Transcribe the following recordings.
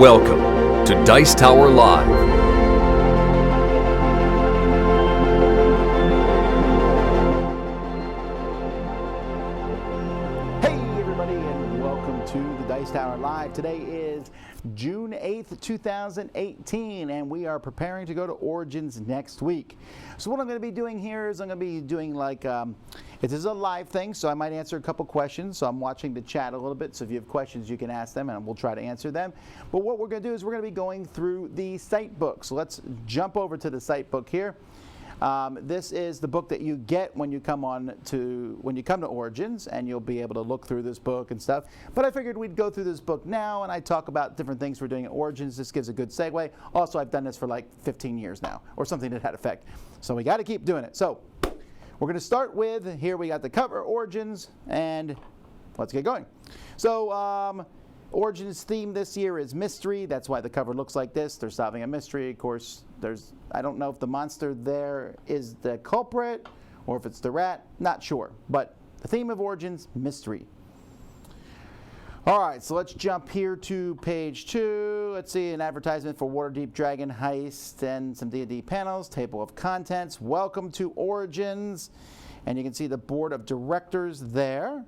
Welcome to Dice Tower Live. Hey everybody, and welcome to the Dice Tower Live. Today is June 8th, 2018, and we are preparing to go to Origins next week. So what I'm going to be doing here is I'm going to be doing like, this is a live thing, so I might answer a couple questions. So I'm watching the chat a little bit, so if you have questions you can ask them and we'll try to answer them. But what we're going to do is we're going to be going through the site book. So let's jump over to the site book here. This is the book that you get when you come to Origins, and you'll be able to look through this book and stuff. But I figured we'd go through this book now, and I talk about different things we're doing at Origins. This gives a good segue. Also, I've done this for like 15 years now, or something to that effect. So we got to keep doing it. So we're going to start with, here we got the cover, Origins, and let's get going. So Origins theme this year is mystery. That's why the cover looks like this. They're solving a mystery. Of course, I don't know if the monster there is the culprit or if it's the rat. Not sure. But the theme of Origins, mystery. All right, so let's jump here to page 2. Let's see, an advertisement for Waterdeep Dragon Heist and some D&D panels, table of contents. Welcome to Origins. And you can see the board of directors there.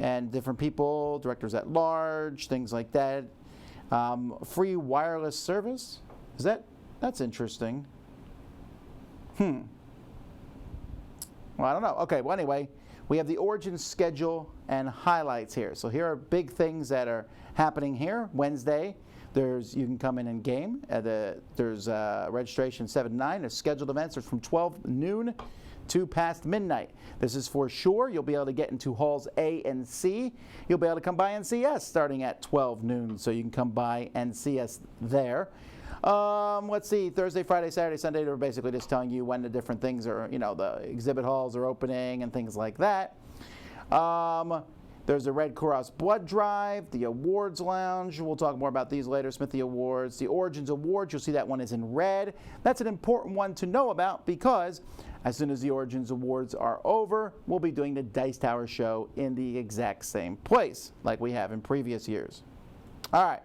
And different people, directors at large, things like that. Free wireless service. That's interesting. Well, I don't know. Okay, well, anyway, we have the Origins schedule and highlights here. So here are big things that are happening here. Wednesday, you can come in and game. There's registration 7 to 9. There's scheduled events are from 12 noon to past midnight. This is for sure. You'll be able to get into halls A and C. You'll be able to come by and see us starting at 12 noon, so you can come by and see us there. Let's see, Thursday, Friday, Saturday, Sunday, they're basically just telling you when the different things are, the exhibit halls are opening and things like that. There's a Red Cross blood drive, the awards lounge. We'll talk more about these later. Smithy Awards, the Origins Awards. You'll see that one is in red. That's an important one to know about because as soon as the Origins Awards are over, we'll be doing the Dice Tower show in the exact same place like we have in previous years. All right.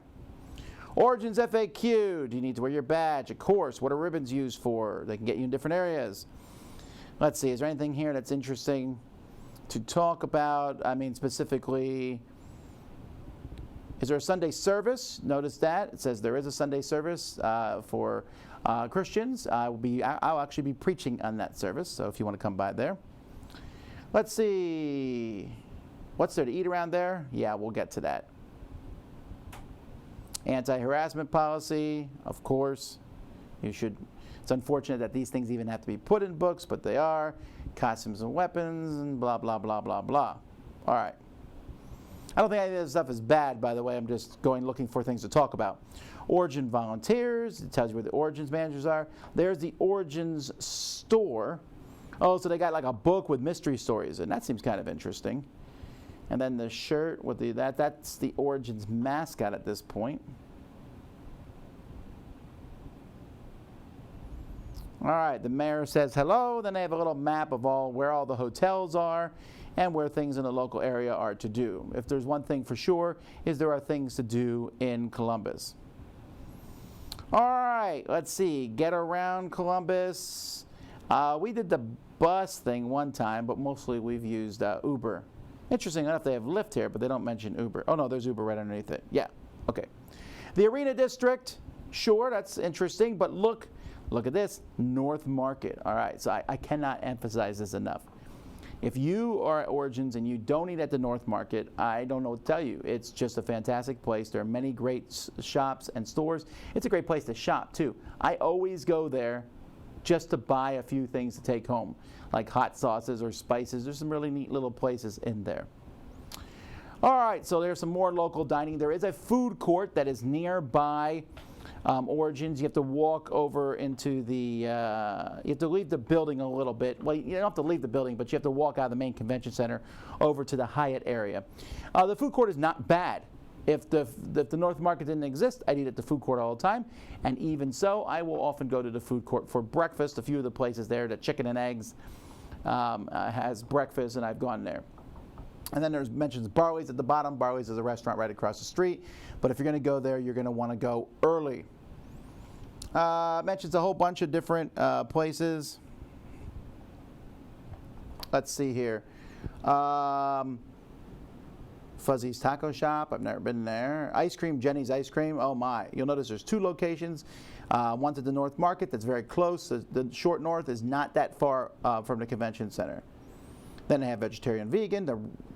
Origins FAQ. Do you need to wear your badge? Of course. What are ribbons used for? They can get you in different areas. Let's see. Is there anything here that's interesting to talk about? I mean, specifically, is there a Sunday service? Notice that. It says there is a Sunday service for Christians. I'll actually be preaching on that service, so if you want to come by there. Let's see. What's there to eat around there? Yeah, we'll get to that. Anti-harassment policy, of course. It's unfortunate that these things even have to be put in books, but they are. Costumes and weapons, and blah, blah, blah, blah, blah. All right. I don't think any of this stuff is bad, by the way. I'm just looking for things to talk about. Origin volunteers. It tells you where the Origins managers are. There's the Origins store. Oh, so they got like a book with mystery stories, and that seems kind of interesting. And then the shirt with that's the Origins mascot at this point. All right, the mayor says hello. Then they have a little map of where all the hotels are and where things in the local area are to do. If there's one thing for sure, is there are things to do in Columbus. All right, let's see. Get around Columbus. We did the bus thing one time, but mostly we've used Uber. Interesting enough, they have Lyft here, but they don't mention Uber. Oh, no, there's Uber right underneath it. Yeah, okay. The Arena District, sure, that's interesting, but look at this, North Market. All right, so I cannot emphasize this enough. If you are at Origins and you don't eat at the North Market, I don't know what to tell you. It's just a fantastic place. There are many great shops and stores. It's a great place to shop, too. I always go there just to buy a few things to take home, like hot sauces or spices. There's some really neat little places in there. All right, so there's some more local dining. There is a food court that is nearby Origins. You have to walk over into the, you have to leave the building a little bit. Well, you don't have to leave the building, but you have to walk out of the main convention center over to the Hyatt area. The food court is not bad. If the North Market didn't exist, I'd eat at the food court all the time. And even so, I will often go to the food court for breakfast. A few of the places there, the Chicken and Eggs has breakfast, and I've gone there. And then there's mentions Barley's at the bottom. Barley's is a restaurant right across the street. But if you're going to go there, you're going to want to go early. Mentions a whole bunch of different places. Let's see here. Fuzzy's Taco Shop. I've never been there. Ice Cream, Jenny's Ice Cream. Oh my. You'll notice there's 2 locations. One's at the North Market that's very close. The short north is not that far from the convention center. Then they have vegetarian, vegan.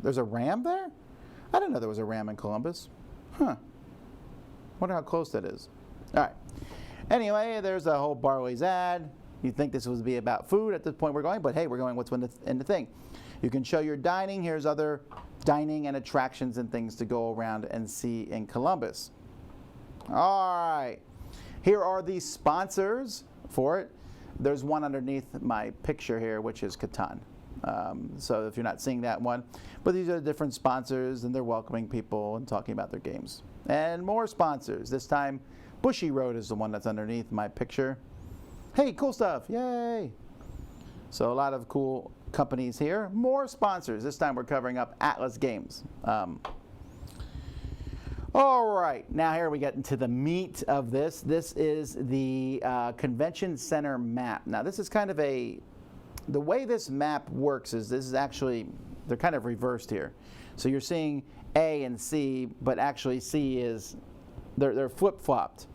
There's a Ram there? I didn't know there was a Ram in Columbus. Huh. Wonder how close that is. All right. Anyway, there's a whole Barley's ad. You'd think this would be about food at this point we're going, but hey, we're going what's in the thing. You can show your dining. Here's other dining and attractions and things to go around and see in Columbus. All right. Here are the sponsors for it. There's one underneath my picture here, which is Catan. So if you're not seeing that one, but these are the different sponsors, and they're welcoming people and talking about their games. And more sponsors. This time, Bushy Road is the one that's underneath my picture. Hey, cool stuff. Yay. So a lot of cool companies here. More sponsors. This time we're covering up Atlas Games. All right, now here we get into the meat of this. This is the convention center map. Now this is kind of the way this map works is this is actually, they're kind of reversed here. So you're seeing A and C, but actually C is, they're flip-flopped.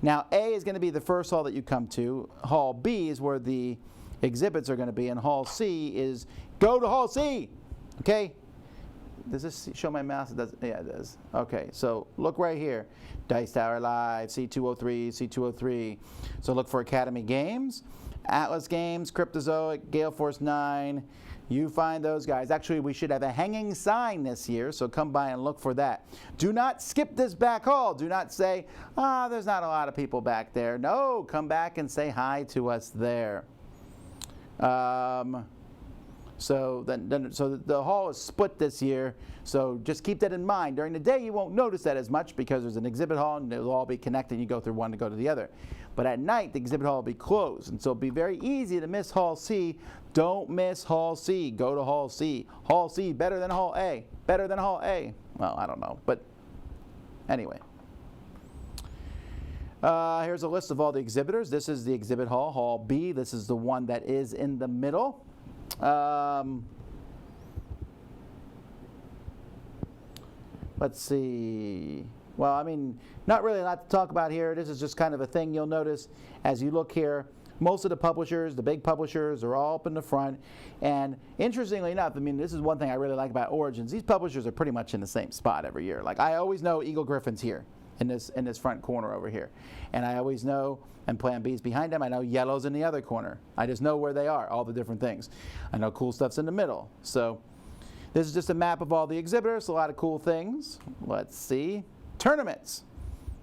Now A is going to be the first hall that you come to. Hall B is where the exhibits are going to be, and Hall C is go to Hall C. Okay? Does this show my mouse? It does. Yeah, it does. Okay, so look right here. Dice Tower Live, C203, C203. So look for Academy Games, Atlas Games, Cryptozoic, Gale Force 9. You find those guys. Actually, we should have a hanging sign this year, so come by and look for that. Do not skip this back hall. Do not say, there's not a lot of people back there. No, come back and say hi to us there. So the hall is split this year, so just keep that in mind. During the day, you won't notice that as much because there's an exhibit hall and it'll all be connected. You go through one to go to the other. But at night, the exhibit hall will be closed, and so it'll be very easy to miss Hall C. Don't miss Hall C. Go to Hall C. Hall C better than Hall A. Better than Hall A. Well, I don't know, but anyway. Here's a list of all the exhibitors. This is the exhibit hall, Hall B. This is the one that is in the middle. Let's see. Well, I mean, not really a lot to talk about here. This is just kind of a thing you'll notice as you look here. Most of the publishers, the big publishers, are all up in the front. And interestingly enough, I mean, this is one thing I really like about Origins. These publishers are pretty much in the same spot every year. Like, I always know Eagle Griffin's here in this front corner over here. And I always know, and Plan B's behind them. I know Yellow's in the other corner. I just know where they are, all the different things. I know Cool Stuff's in the middle. So this is just a map of all the exhibitors, a lot of cool things. Let's see. Tournaments.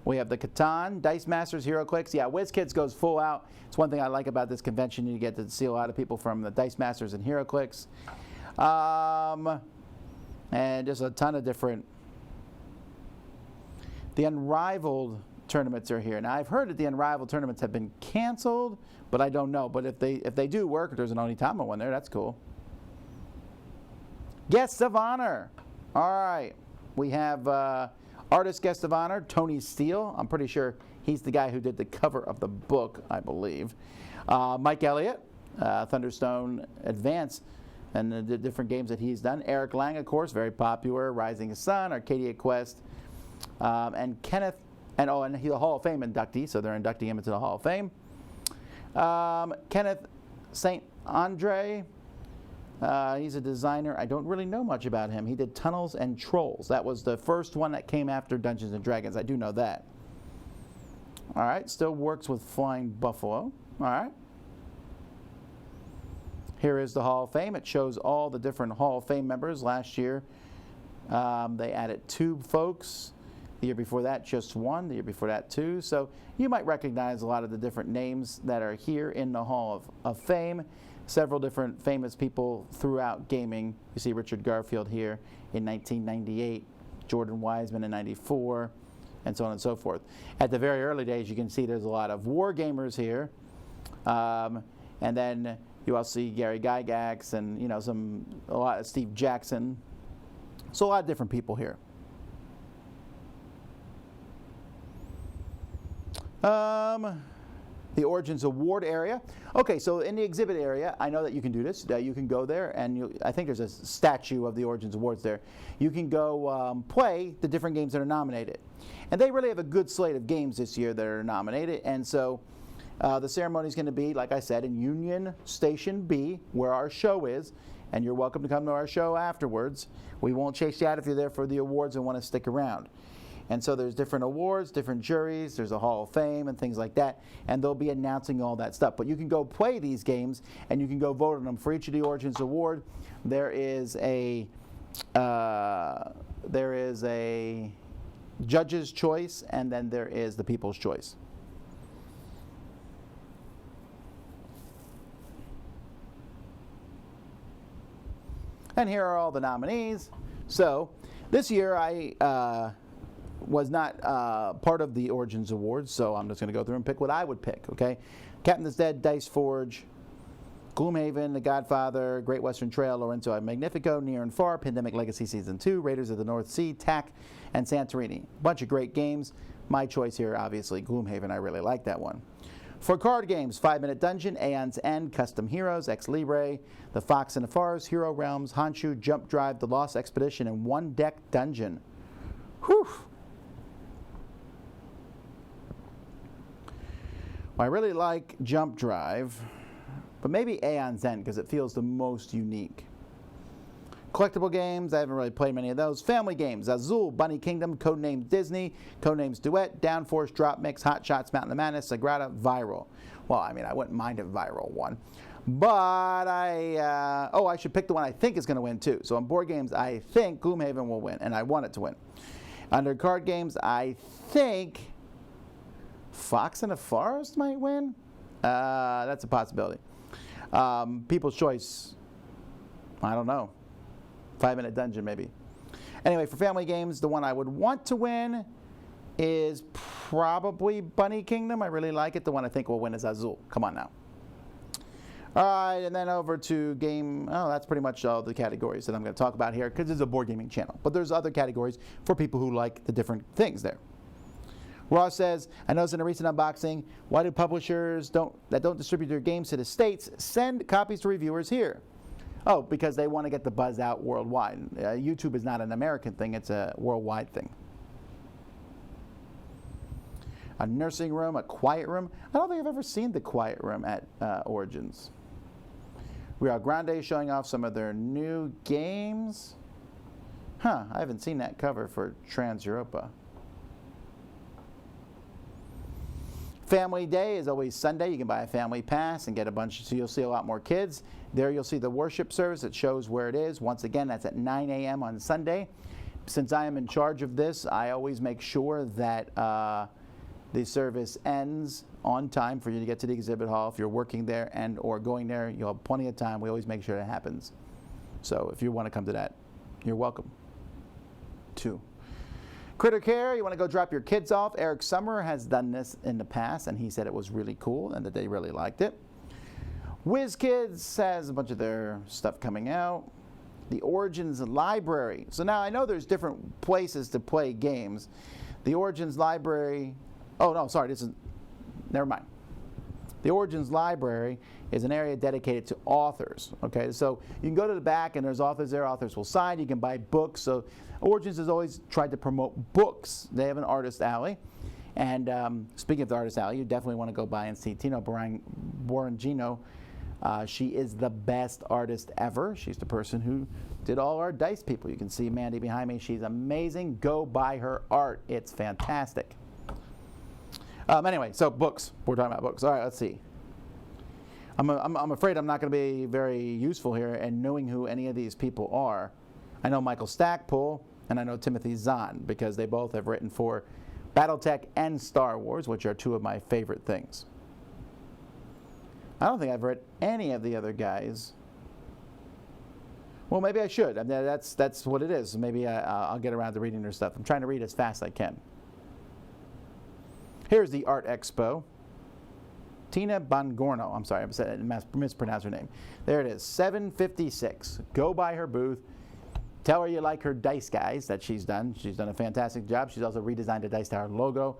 We have the Catan, Dice Masters, HeroClix. Yeah, WizKids goes full out. It's one thing I like about this convention. You get to see a lot of people from the Dice Masters and HeroClix. And just a ton of different. The Unrivaled tournaments are here. Now, I've heard that the Unrivaled tournaments have been canceled, but I don't know. But if they do work, there's an Onitama one there. That's cool. Guests of Honor. All right. We have Artist Guest of Honor, Tony Steele. I'm pretty sure he's the guy who did the cover of the book, I believe. Mike Elliott, Thunderstone Advance, and the different games that he's done. Eric Lang, of course, very popular. Rising Sun, Arcadia Quest. And Kenneth, and he's a Hall of Fame inductee, so they're inducting him into the Hall of Fame. Kenneth St. Andre, he's a designer. I don't really know much about him. He did Tunnels and Trolls. That was the first one that came after Dungeons and Dragons. I do know that. All right, still works with Flying Buffalo. All right. Here is the Hall of Fame. It shows all the different Hall of Fame members. Last year, they added 2 folks. The year before that, just 1. The year before that, 2. So you might recognize a lot of the different names that are here in the Hall of Fame. Several different famous people throughout gaming. You see Richard Garfield here in 1998, Jordan Wiseman in 94, and so on and so forth. At the very early days, you can see there's a lot of war gamers here. And then you also see Gary Gygax and a lot of Steve Jackson. So a lot of different people here. The Origins Award area. Okay, so in the exhibit area, I know that you can do this. You can go there, and I think there's a statue of the Origins Awards there. You can go play the different games that are nominated. And they really have a good slate of games this year that are nominated. And so the ceremony is going to be, like I said, in Union Station B, where our show is. And you're welcome to come to our show afterwards. We won't chase you out if you're there for the awards and want to stick around. And so there's different awards, different juries, there's a Hall of Fame and things like that, and they'll be announcing all that stuff. But you can go play these games, and you can go vote on them. For each of the Origins Award, there is a judge's choice, and then there is the people's choice. And here are all the nominees. So this year I was not part of the Origins Awards, so I'm just going to go through and pick what I would pick, okay? Captain is Dead, Dice Forge, Gloomhaven, The Godfather, Great Western Trail, Lorenzo Magnifico, Near and Far, Pandemic Legacy Season 2, Raiders of the North Sea, TAC, and Santorini. Bunch of great games. My choice here, obviously, Gloomhaven. I really like that one. For card games, 5 Minute Dungeon, Aeon's End, Custom Heroes, Ex Libre, The Fox and the Forest, Hero Realms, Honshu, Jump Drive, The Lost Expedition, and One Deck Dungeon. Whew! Well, I really like Jump Drive, but maybe Aeon's End because it feels the most unique. Collectible games, I haven't really played many of those. Family games, Azul, Bunny Kingdom, Codenamed Disney, Codenames Duet, Downforce, Drop Mix, Hot Shots, Mountain of Madness, Sagrada, Viral. Well, I mean, I wouldn't mind a Viral one. But I should pick the one I think is going to win too. So on board games, I think Gloomhaven will win, and I want it to win. Under card games, I think Fox and the Forest might win. That's a possibility. People's Choice, I don't know. 5 Minute Dungeon, maybe. Anyway, for family games, the one I would want to win is probably Bunny Kingdom. I really like it. The one I think will win is Azul. Come on now. All right, and then over to game. Oh, that's pretty much all the categories that I'm going to talk about here because it's a board gaming channel. But there's other categories for people who like the different things there. Ross says, I noticed in a recent unboxing, why do publishers that don't distribute their games to the States send copies to reviewers here? Oh, because they want to get the buzz out worldwide. YouTube is not an American thing, it's a worldwide thing. A nursing room, a quiet room. I don't think I've ever seen the quiet room at Origins. Real Grande showing off some of their new games. I haven't seen that cover for Trans Europa. Family Day is always Sunday. You can buy a family pass and get a bunch, so you'll see a lot more kids. There you'll see the worship service. It shows where it is. Once again, that's at 9 a.m. on Sunday. Since I am in charge of this, I always make sure that the service ends on time for you to get to the exhibit hall. If you're working there and or going there, you'll have plenty of time. We always make sure that happens. So if you want to come to that, you're welcome to. Critter Care, you want to go drop your kids off. Eric Summer has done this in the past, and he said it was really cool and that they really liked it. WizKids has a bunch of their stuff coming out. The Origins Library. So now I know there's different places to play games. The Origins Library, never mind. The Origins Library is an area dedicated to authors. Okay, so you can go to the back and there's authors there. Authors will sign. You can buy books. So Origins has always tried to promote books. They have an artist alley. And speaking of the artist alley, you definitely want to go by and see Tino Borangino. She is the best artist ever. She's the person who did all our dice people. You can see Mandy behind me. She's amazing. Go buy her art. It's fantastic. Anyway, so books. We're talking about books. All right, let's see. I'm afraid I'm not going to be very useful here in knowing who any of these people are. I know Michael Stackpole and I know Timothy Zahn because they both have written for BattleTech and Star Wars, which are two of my favorite things. I don't think I've read any of the other guys. Well, maybe I should. I mean, that's what it is. Maybe I'll get around to reading their stuff. I'm trying to read as fast as I can. Here's the Art Expo. Tina Bongorno. I'm sorry, I mispronounced her name. There it is, 756. Go by her booth. tell her you like her dice guys that she's done. She's done a fantastic job. She's also redesigned the Dice Tower logo,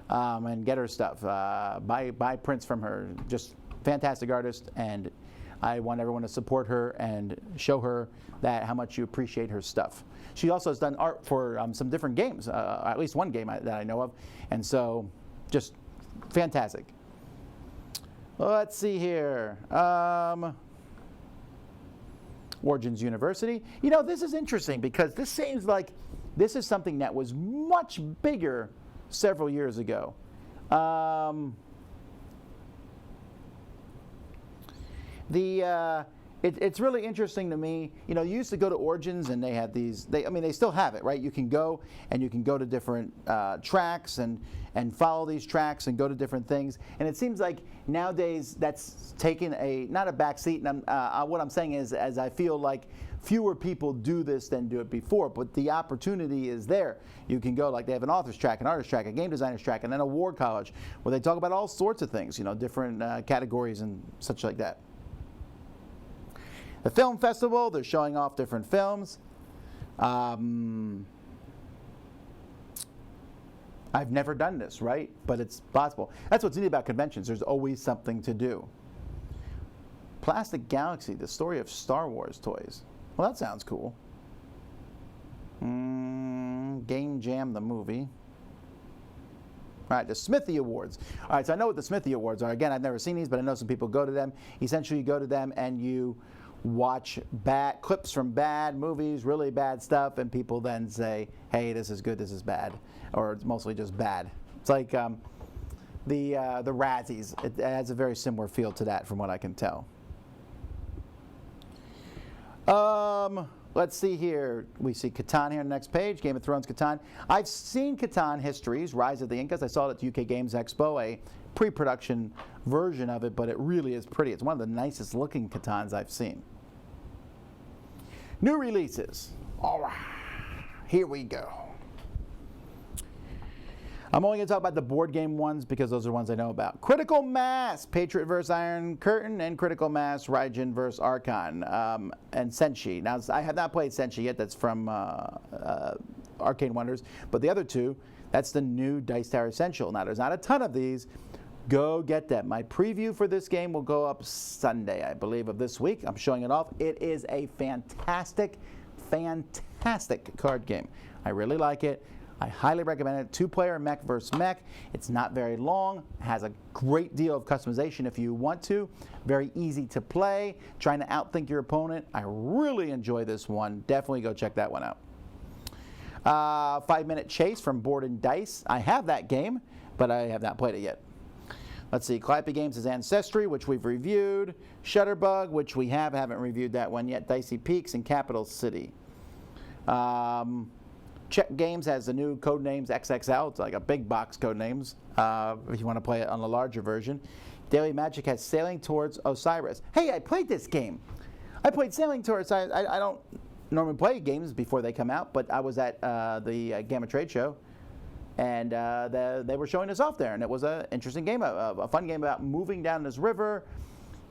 and get her stuff. Buy prints from her. Just fantastic artist, and I want everyone to support her and show her that how much you appreciate her stuff. She also has done art for some different games, at least one game that I know of, and so just fantastic. Let's see here. Origins University. You know, this is interesting because this seems like this is something that was much bigger several years ago. It's really interesting to me. You know, you used to go to Origins and they had these. I mean, they still have it, right? You can go and you can go to different tracks and follow these tracks and go to different things. And it seems like nowadays that's taken not a back seat. And what I'm saying is, as I feel like fewer people do this than do it before, but the opportunity is there. You can go, like they have an author's track, an artist track, a game designer's track, and then a war college where they talk about all sorts of things, you know, different categories and such like that. The film festival, they're showing off different films. I've never done this, right? But it's possible. That's what's neat about conventions. There's always something to do. Plastic Galaxy, the story of Star Wars toys. Well, that sounds cool. Game Jam, the movie. All right, the Smithy Awards. All right, so I know what the Smithy Awards are. Again, I've never seen these, but I know some people go to them. Essentially, you go to them and you watch bad clips from bad movies, really bad stuff, and people then say, hey, this is good, this is bad, or it's mostly just bad. It's like the Razzies. It has a very similar feel to that from what I can tell. Let's see here. We see Catan here on the next page, Game of Thrones Catan. I've seen Catan Histories, Rise of the Incas. I saw it at the UK Games Expo, a pre-production version of it, but it really is pretty. It's one of the nicest looking Catans I've seen. New releases. All right, here we go. I'm only going to talk about the board game ones because those are the ones I know about. Critical Mass, Patriot vs. Iron Curtain, and Critical Mass, Raijin vs. Archon, and Senshi. Now, I have not played Senshi yet. That's from Arcane Wonders. But the other two, that's the new Dice Tower Essential. Now, there's not a ton of these. Go get them. My preview for this game will go up Sunday, I believe, of this week. I'm showing it off. It is a fantastic, fantastic card game. I really like it. I highly recommend it. 2-player mech versus mech. It's not very long. It has a great deal of customization if you want to. Very easy to play. Trying to outthink your opponent. I really enjoy this one. Definitely go check that one out. 5-Minute Chase from Board and Dice. I have that game, but I have not played it yet. Let's see, Calliope Games is Ancestry, which we've reviewed. Shutterbug, which we haven't reviewed that one yet. Dicey Peaks and Capital City. Check Games has the new Codenames XXL. It's like a big box Codenames if you want to play it on the larger version. Daily Magic has Sailing Towards Osiris. Hey, I played this game. I played Sailing Towards. I don't normally play games before they come out, but I was at the Gamma Trade Show, and they were showing us off there, and it was an interesting game, a fun game about moving down this river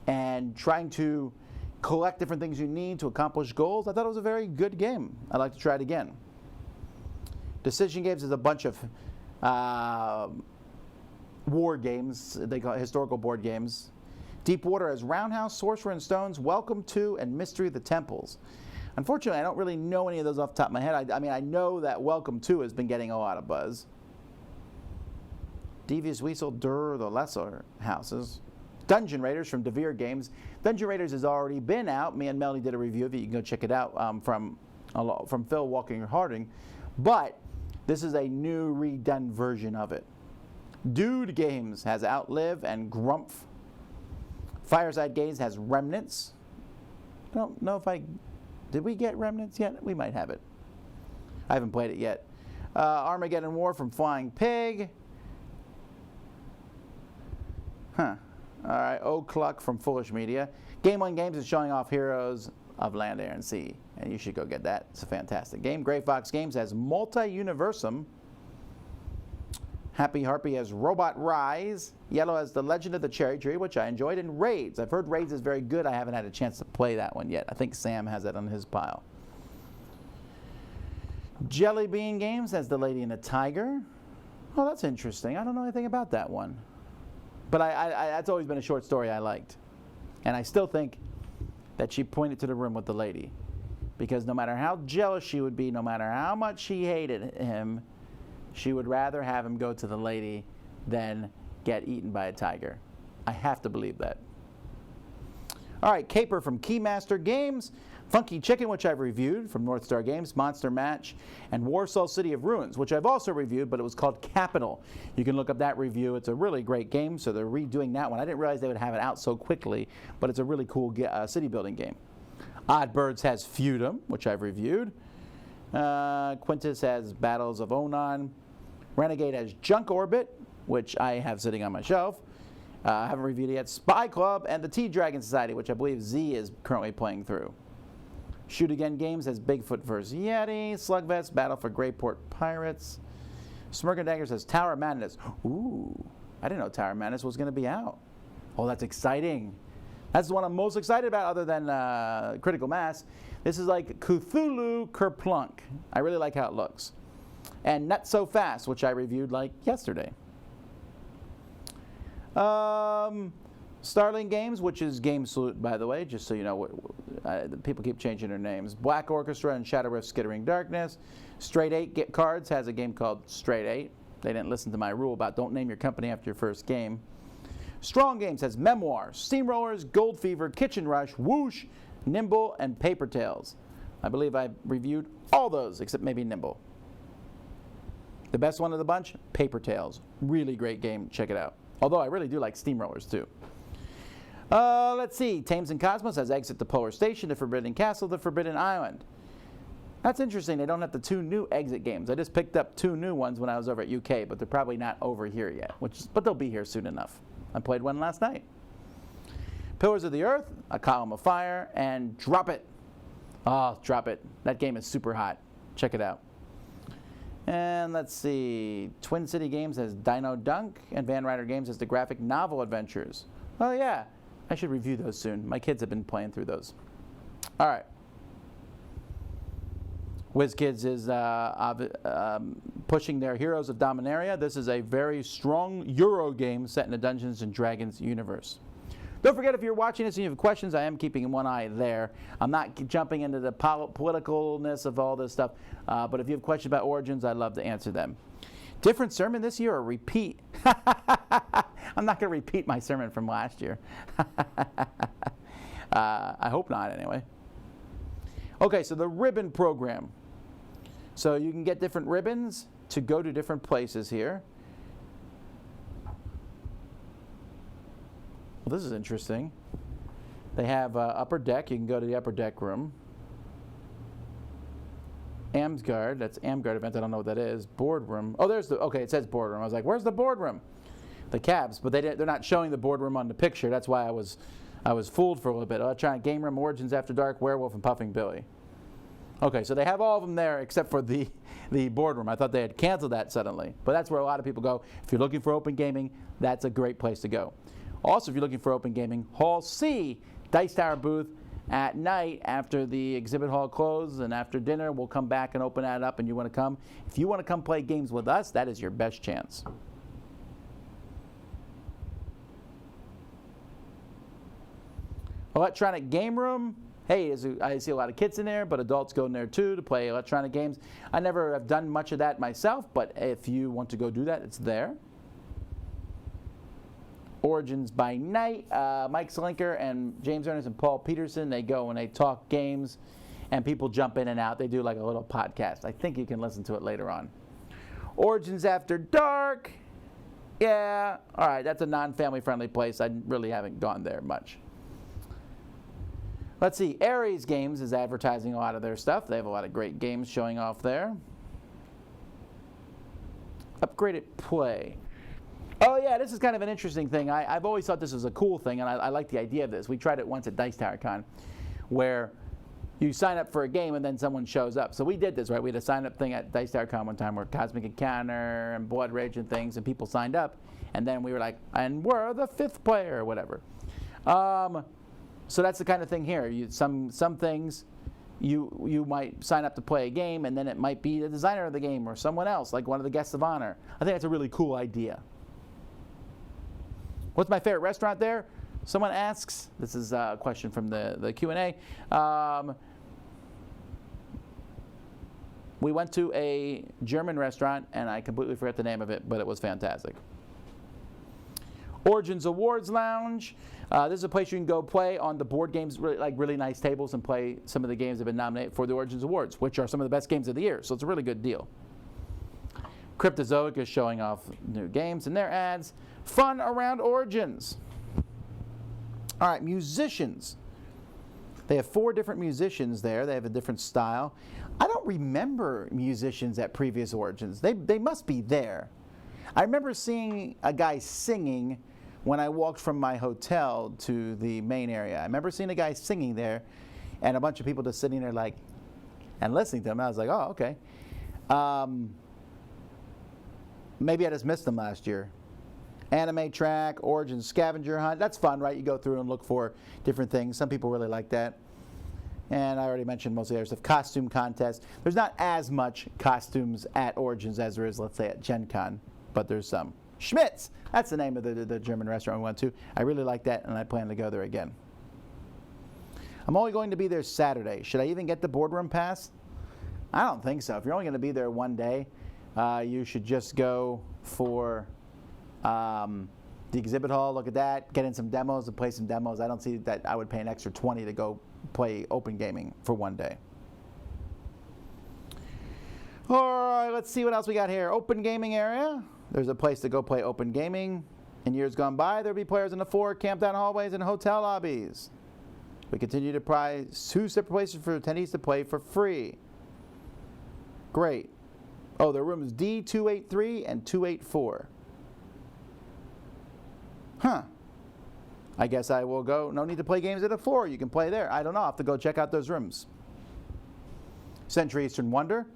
and trying to collect different things you need to accomplish goals. I thought it was a very good game. I'd like to try it again. Decision Games is a bunch of war games. They call it historical board games. Deep Water has Roundhouse, Sorcerer and Stones, Welcome to, and Mystery of the Temples. Unfortunately, I don't really know any of those off the top of my head. I mean, I know that Welcome to has been getting a lot of buzz. Devious Weasel, The Lesser Houses. Dungeon Raiders from DeVere Games. Dungeon Raiders has already been out. Me and Melanie did a review of it. You can go check it out from Phil Walking Harding. But this is a new redone version of it. Dude Games has Outlive and Grumpf. Fireside Games has Remnants. I don't know if did we get Remnants yet? We might have it. I haven't played it yet. Armageddon War from Flying Pig. All right, O'Clock from Foolish Media. Game One Games is showing off Heroes of Land, Air, and Sea, and you should go get that. It's a fantastic game. Gray Fox Games has Multi-Universum. Happy Harpy has Robot Rise. Yellow has The Legend of the Cherry Tree, which I enjoyed, and Raids. I've heard Raids is very good. I haven't had a chance to play that one yet. I think Sam has that on his pile. Jelly Bean Games has The Lady and the Tiger. Oh, that's interesting. I don't know anything about that one. But that's always been a short story I liked. And I still think that she pointed to the room with the lady. Because no matter how jealous she would be, no matter how much she hated him, she would rather have him go to the lady than get eaten by a tiger. I have to believe that. All right, Caper from Keymaster Games. Funky Chicken, which I've reviewed from North Star Games, Monster Match, and Warsaw City of Ruins, which I've also reviewed, but it was called Capital. You can look up that review. It's a really great game, so they're redoing that one. I didn't realize they would have it out so quickly, but it's a really cool city building game. Odd Birds has Feudum, which I've reviewed. Quintus has Battles of Onan. Renegade has Junk Orbit, which I have sitting on my shelf. I haven't reviewed it yet. Spy Club and the T-Dragon Society, which I believe Z is currently playing through. Shoot Again Games has Bigfoot vs. Yeti. Slugfest, Battle for Greyport Pirates. Smirk and Daggers has Tower of Madness. Ooh, I didn't know Tower of Madness was going to be out. Oh, that's exciting. That's the one I'm most excited about other than Critical Mass. This is like Cthulhu Kerplunk. I really like how it looks. And Not So Fast, which I reviewed like yesterday. Starling Games, which is Game Salute, by the way, just so you know, people keep changing their names. Black Orchestra and Shadow Rift Skittering Darkness. Straight 8 Cards has a game called Straight 8. They didn't listen to my rule about don't name your company after your first game. Strong Games has Memoir, Steamrollers, Gold Fever, Kitchen Rush, Whoosh, Nimble, and Paper Tales. I believe I reviewed all those except maybe Nimble. The best one of the bunch, Paper Tales. Really great game. Check it out. Although I really do like Steamrollers too. Let's see. Thames and Cosmos has Exit the Polar Station, The Forbidden Castle, The Forbidden Island. That's interesting. They don't have the 2 new Exit games. I just picked up 2 new ones when I was over at UK, but they're probably not over here yet. But they'll be here soon enough. I played one last night. Pillars of the Earth, A Column of Fire, and Drop It. Oh, Drop It. That game is super hot. Check it out. And let's see. Twin City Games has Dino Dunk, and Van Ryder Games has the graphic novel adventures. Oh, yeah. I should review those soon. My kids have been playing through those. All right. WizKids is pushing their Heroes of Dominaria. This is a very strong Euro game set in the Dungeons & Dragons universe. Don't forget, if you're watching this and you have questions, I am keeping one eye there. I'm not jumping into the politicalness of all this stuff, but if you have questions about Origins, I'd love to answer them. Different sermon this year or repeat? I'm not going to repeat my sermon from last year. I hope not, anyway. Okay, so the ribbon program. So you can get different ribbons to go to different places here. Well, this is interesting. They have upper deck. You can go to the upper deck room. Amsgard, that's Amgard event. I don't know what that is. Boardroom. Oh, there's the. Okay, it says boardroom. I was like, where's the boardroom? The cabs, but they're not showing the boardroom on the picture. That's why I was fooled for a little bit. Electronic Game Room, Origins After Dark, Werewolf, and Puffing Billy. Okay, so they have all of them there except for the boardroom. I thought they had canceled that suddenly, but that's where a lot of people go. If you're looking for open gaming, that's a great place to go. Also, if you're looking for open gaming, Hall C, Dice Tower booth at night after the exhibit hall closes and after dinner. We'll come back and open that up, and you want to come. If you want to come play games with us, that is your best chance. Electronic Game Room. Hey, I see a lot of kids in there, but adults go in there too to play electronic games. I never have done much of that myself, but if you want to go do that, it's there. Origins by Night. Mike Slinker and James Ernest and Paul Peterson, they go and they talk games, and people jump in and out. They do like a little podcast. I think you can listen to it later on. Origins After Dark. Yeah, all right, that's a non-family friendly place. I really haven't gone there much. Let's see, Ares Games is advertising a lot of their stuff. They have a lot of great games showing off there. Upgraded Play. Oh yeah, this is kind of an interesting thing. I've always thought this was a cool thing, and I like the idea of this. We tried it once at Dice Tower Con, where you sign up for a game and then someone shows up. So we did this, right? We had a sign-up thing at Dice Tower Con one time where Cosmic Encounter and Blood Rage and things, and people signed up, and then we were like, and we're the 5th player or whatever. So that's the kind of thing here. Some things you might sign up to play a game, and then it might be the designer of the game or someone else, like one of the guests of honor. I think that's a really cool idea. What's my favorite restaurant there? Someone asks. This is a question from the Q&A. We went to a German restaurant, and I completely forget the name of it, but it was fantastic. Origins Awards Lounge. This is a place you can go play on the board games, really nice tables, and play some of the games that have been nominated for the Origins Awards, which are some of the best games of the year. So it's a really good deal. Cryptozoic is showing off new games in their ads. Fun around Origins. All right, musicians. They have 4 different musicians there. They have a different style. I don't remember musicians at previous Origins. They must be there. I remember seeing a guy singing when I walked from my hotel to the main area. I remember seeing a guy singing there, and a bunch of people just sitting there like, and listening to him. I was like, oh, okay. Maybe I just missed them last year. Anime track, Origins scavenger hunt. That's fun, right? You go through and look for different things. Some people really like that. And I already mentioned most of the other stuff. Costume contest. There's not as much costumes at Origins as there is, let's say, at Gen Con, but there's some. Schmitz. That's the name of the German restaurant we went to. I really like that, and I plan to go there again. I'm only going to be there Saturday. Should I even get the boardroom pass? I don't think so. If you're only going to be there one day, you should just go for the exhibit hall, look at that, get in some demos and play some demos. I don't see that I would pay an extra $20 to go play open gaming for one day. All right, let's see what else we got here. Open gaming area. There's a place to go play open gaming. In years gone by, there'll be players in the 4 camped out hallways and hotel lobbies. We continue to prize 2 separate places for attendees to play for free. Great. Oh, there are rooms D283 and 284. Huh. I guess I will go. No need to play games at the 4. You can play there. I don't know. I'll have to go check out those rooms. Century Eastern Wonder.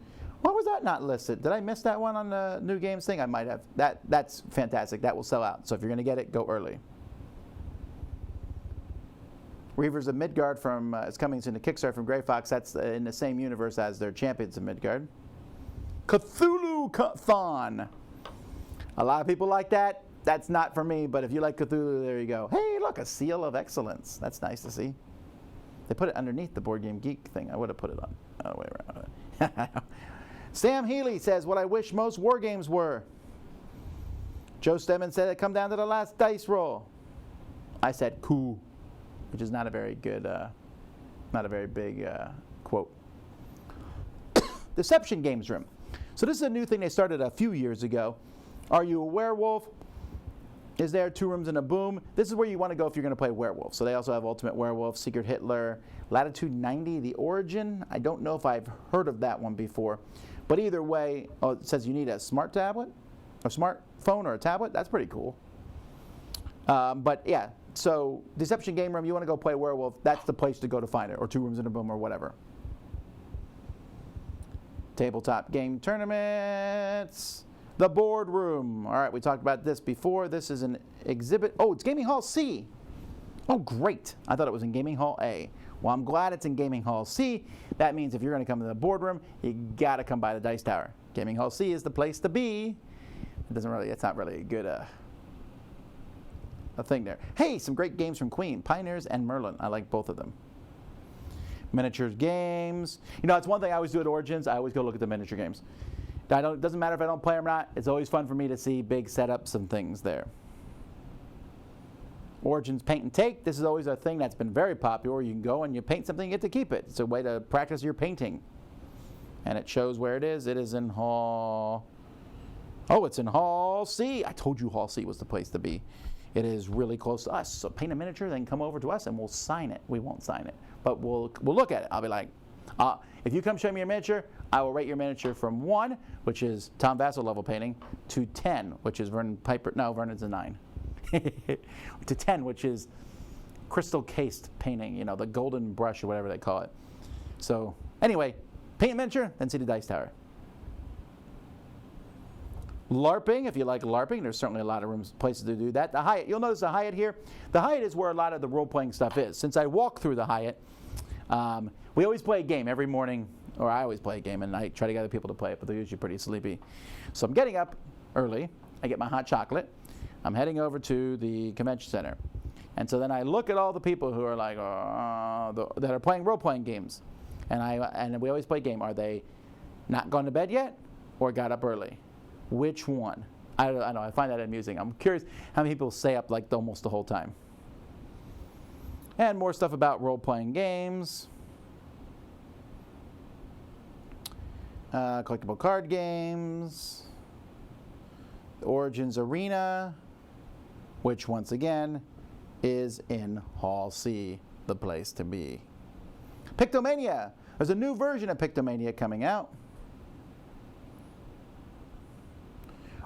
Why was that not listed? Did I miss that one on the new games thing? I might have. That's fantastic. That will sell out. So if you're going to get it, go early. Reavers of Midgard is coming soon to Kickstarter from Grey Fox. That's in the same universe as their Champions of Midgard. Cthulhu-thon. A lot of people like that. That's not for me, but if you like Cthulhu, there you go. Hey, look, a seal of excellence. That's nice to see. They put it underneath the Board Game Geek thing. I would have put it on. Oh, way around. Sam Healy says, what I wish most war games were. Joe Stedman said it come down to the last dice roll. I said cool, which is not a very good, not a very big quote. Deception Games Room. So this is a new thing they started a few years ago. Are you a werewolf? Is there 2 rooms and a boom? This is where you want to go if you're going to play werewolf. So they also have Ultimate Werewolf, Secret Hitler, Latitude 90, The Origin. I don't know if I've heard of that one before. But either way, it says you need a smart tablet, a smartphone or a tablet. That's pretty cool. But yeah, so Deception Game Room, you want to go play werewolf, that's the place to go to find it, or 2 rooms and a boom or whatever. Tabletop game tournaments. The boardroom. All right, we talked about this before. This is an exhibit. Oh, it's Gaming Hall C. Oh, great. I thought it was in Gaming Hall A. Well, I'm glad it's in Gaming Hall C. That means if you're going to come to the boardroom, you got to come by the Dice Tower. Gaming Hall C is the place to be. It's not really a good a thing there. Hey, some great games from Queen, Pioneers and Merlin. I like both of them. Miniatures games. You know, it's one thing I always do at Origins. I always go look at the miniature games. It doesn't matter if I don't play them or not. It's always fun for me to see big setups and things there. Origins Paint and Take. This is always a thing that's been very popular. You can go and you paint something and get to keep it. It's a way to practice your painting. And it shows where it is. It is in Hall... Oh, it's in Hall C. I told you Hall C was the place to be. It is really close to us. So paint a miniature, then come over to us and we'll sign it. We won't sign it, but we'll look at it. I'll be like, if you come show me your miniature, I will rate your miniature from 1, which is Tom Vasel level painting, to 10, which is Vernon Piper. No, Vernon's a 9. To 10, which is crystal cased painting, you know, the golden brush or whatever they call it. So anyway, paint a miniature, then see the Dice Tower. LARPing, if you like LARPing, there's certainly a lot of places to do that. The Hyatt, you'll notice the Hyatt here. The Hyatt is where a lot of the role-playing stuff is. Since I walk through the Hyatt, We always play a game every morning, or I always play a game, and I try to get other people to play it, but they're usually pretty sleepy. So I'm getting up early. I get my hot chocolate. I'm heading over to the convention center. And so then I look at all the people who are like, that are playing role-playing games. And we always play a game. Are they not gone to bed yet or got up early? Which one? I know, I find that amusing. I'm curious how many people stay up like almost the whole time. And more stuff about role-playing games. Collectible card games. Origins Arena, which once again is in Hall C, the place to be. Pictomania. There's a new version of Pictomania coming out.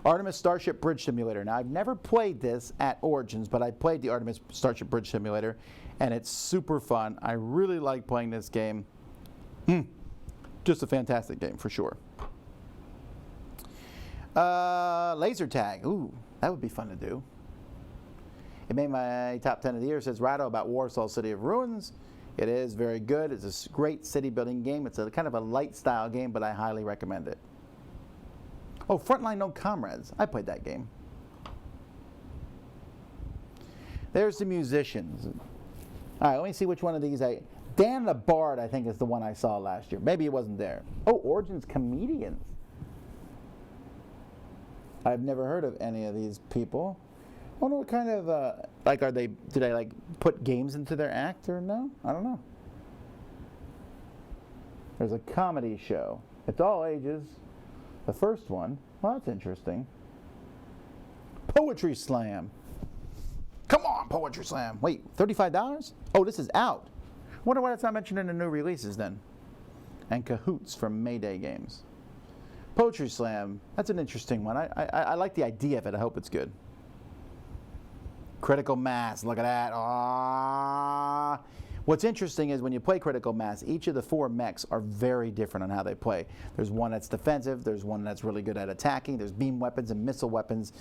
Artemis Starship Bridge Simulator. Now, I've never played this at Origins, but I played the Artemis Starship Bridge Simulator, and it's super fun. I really like playing this game. Just a fantastic game, for sure. Laser tag. Ooh, that would be fun to do. It made my top 10 of the year. It says Rado about Warsaw City of Ruins. It is very good. It's a great city building game. It's a kind of a light style game, but I highly recommend it. Oh, Frontline No Comrades. I played that game. There's the musicians. All right, let me see which one of these Dan the Bard, I think, is the one I saw last year. Maybe it wasn't there. Oh, Origins Comedians. I've never heard of any of these people. I wonder what kind of, do they like put games into their act or no? I don't know. There's a comedy show. It's all ages. The first one, well, that's interesting. Poetry Slam. Come on, Poetry Slam. Wait, $35? Oh, this is out. Wonder why it's not mentioned in the new releases then. And Cahoots from Mayday Games. Poetry Slam, that's an interesting one. I like the idea of it. I hope it's good. Critical Mass, look at that. Ah. What's interesting is when you play Critical Mass, each of the 4 mechs are very different on how they play. There's one that's defensive, there's one that's really good at attacking, there's beam weapons and missile weapons.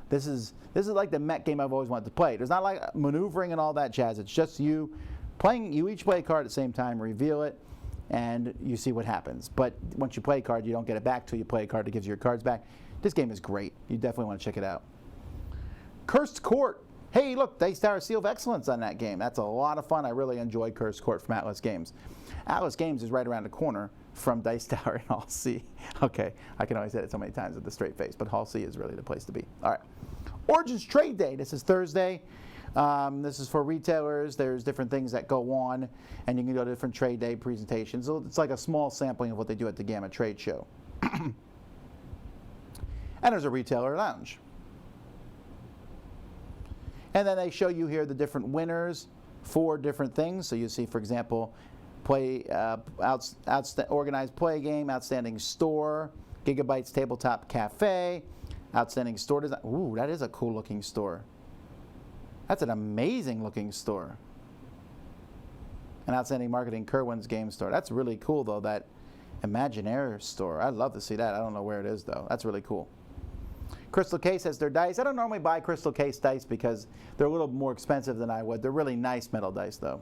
This is like the mech game I've always wanted to play. There's not like maneuvering and all that jazz. It's just you playing, you each play a card at the same time, reveal it, and you see what happens. But once you play a card, you don't get it back till you play a card that gives you your cards back. This game is great. You definitely want to check it out. Cursed Court. Hey, look, Dice Tower Seal of Excellence on that game. That's a lot of fun. I really enjoyed Cursed Court from Atlas Games. Atlas Games is right around the corner from Dice Tower and Hall C. Okay, I can only say it so many times with a straight face, but Hall C is really the place to be. All right. Origins Trade Day. This is Thursday. This is for retailers. There's different things that go on, and you can go to different trade day presentations. So it's like a small sampling of what they do at the Gamma Trade Show. And there's a retailer lounge. And then they show you here the different winners for different things. So you see, for example, organized play game, outstanding store, Gigabytes Tabletop Cafe, outstanding store design. Ooh, that is a cool looking store. That's an amazing looking store. An outstanding marketing Kerwin's game store. That's really cool though, that Imaginaire store. I'd love to see that. I don't know where it is though. That's really cool. Crystal Case has their dice. I don't normally buy Crystal Case dice because they're a little more expensive than I would. They're really nice metal dice though.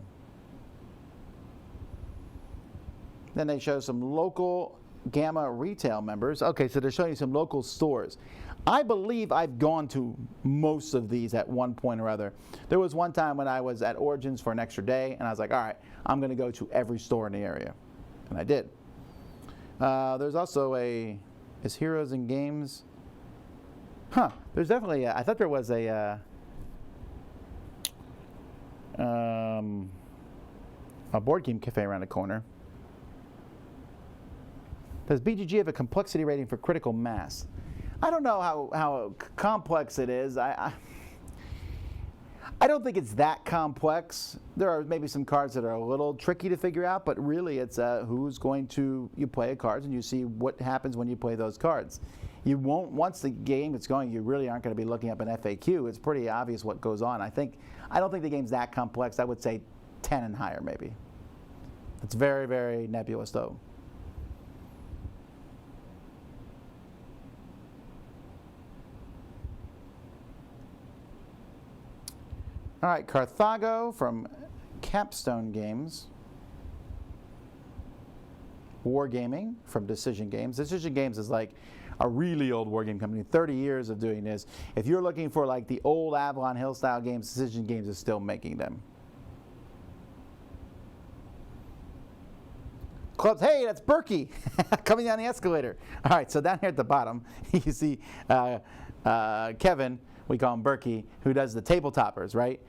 Then they show some local Gamma retail members. Okay, so they're showing you some local stores. I believe I've gone to most of these at one point or other. There was one time when I was at Origins for an extra day, and I was like, all right, I'm going to go to every store in the area. And I did. There's also is Heroes and Games? There's definitely, I thought there was a board game cafe around the corner. Does BGG have a complexity rating for Critical Mass? I don't know how complex it is. I don't think it's that complex. There are maybe some cards that are a little tricky to figure out, but really it's who's going to, you play a card and you see what happens when you play those cards. You won't, once the game is going, you really aren't going to be looking up an FAQ. It's pretty obvious what goes on. I don't think the game's that complex. I would say 10 and higher maybe. It's very, very nebulous though. All right, Carthago from Capstone Games. Wargaming from Decision Games. Decision Games is like a really old wargame company, 30 years of doing this. If you're looking for like the old Avalon Hill style games, Decision Games is still making them. Clubs, hey, that's Berkey coming down the escalator. All right, so down here at the bottom, you see Kevin, we call him Berkey, who does the table toppers, right?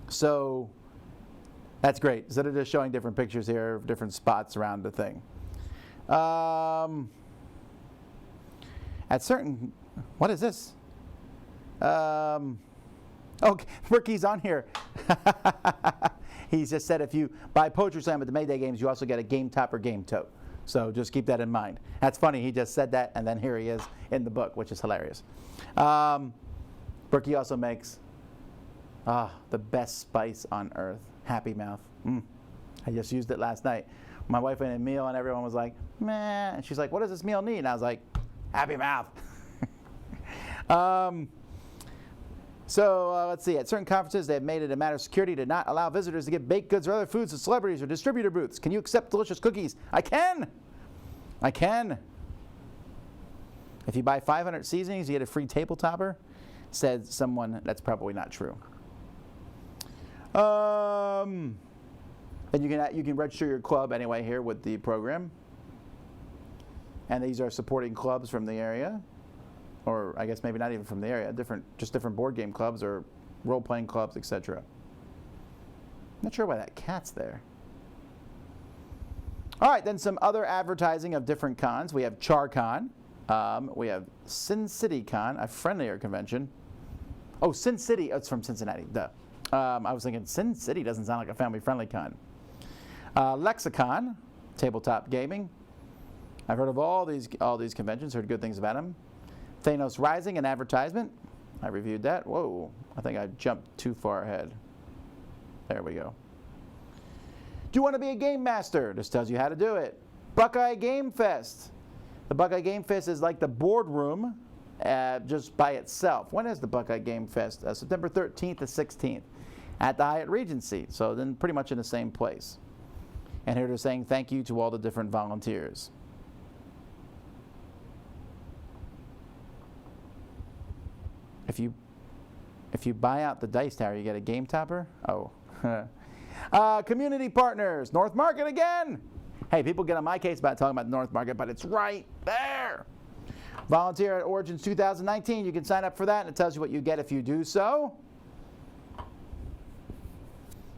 So that's great. Instead of just showing different pictures here of different spots around the thing. At certain, what is this? Oh, Berkey's on here. He just said if you buy Poetry Slam at the Mayday Games, you also get a Game Topper Game Tote. So just keep that in mind. That's funny. He just said that, and then here he is in the book, which is hilarious. Berkey also makes the best spice on earth, Happy Mouth. I just used it last night. My wife ate a meal, and everyone was like, meh. And she's like, what does this meal need? And I was like, Happy Mouth. So let's see. At certain conferences, they have made it a matter of security to not allow visitors to give baked goods or other foods to celebrities or distributor booths. Can you accept delicious cookies? I can. I can. If you buy 500 seasonings, you get a free table topper. Said someone. That's probably not true. And you can register your club anyway here with the program. And these are supporting clubs from the area. Or I guess maybe not even from the area, just different board game clubs or role-playing clubs, etc. Not sure why that cat's there. All right, then some other advertising of different cons. We have CharCon. We have Sin City Con, a friendlier convention. Oh, Sin City. Oh, it's from Cincinnati. Duh. I was thinking Sin City doesn't sound like a family-friendly con. Lexicon, tabletop gaming. I've heard of all these conventions. Heard good things about them. Thanos Rising, an advertisement. I reviewed that. Whoa, I think I jumped too far ahead. There we go. Do you want to be a game master? This tells you how to do it. Buckeye Game Fest. The Buckeye Game Fest is like the boardroom just by itself. When is the Buckeye Game Fest? September 13th to 16th at the Hyatt Regency. So then pretty much in the same place. And here they're saying thank you to all the different volunteers. If you buy out the Dice Tower, you get a Game Topper? Oh. Community partners, North Market again. Hey, people get on my case about talking about North Market, but it's right there. Volunteer at Origins 2019. You can sign up for that, and it tells you what you get if you do so.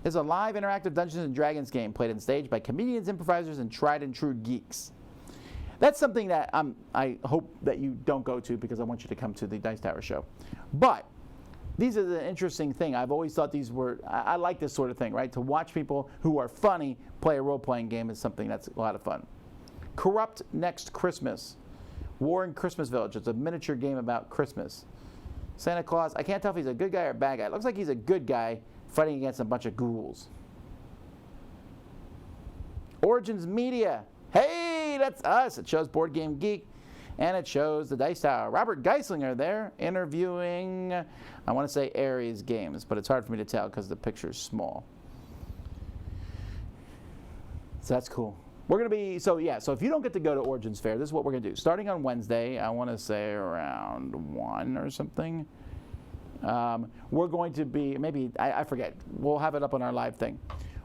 There's a live interactive Dungeons & Dragons game played on stage by comedians, improvisers, and tried and true geeks. That's something that I hope that you don't go to because I want you to come to the Dice Tower show. But these are the interesting thing. I've always thought these were, I like this sort of thing, right? To watch people who are funny play a role-playing game is something that's a lot of fun. Corrupt Next Christmas. War in Christmas Village. It's a miniature game about Christmas. Santa Claus, I can't tell if he's a good guy or a bad guy. It looks like he's a good guy fighting against a bunch of ghouls. Origins Media. Hey, that's us. It shows Board Game Geek, and it shows the Dice Tower. Robert Geislinger there interviewing, I want to say Ares Games, but it's hard for me to tell because the picture's small. So that's cool. We're going to be, so if you don't get to go to Origins Fair, this is what we're going to do. Starting on Wednesday, I want to say around 1 or something, we're going to be, maybe, I forget, we'll have it up on our live thing.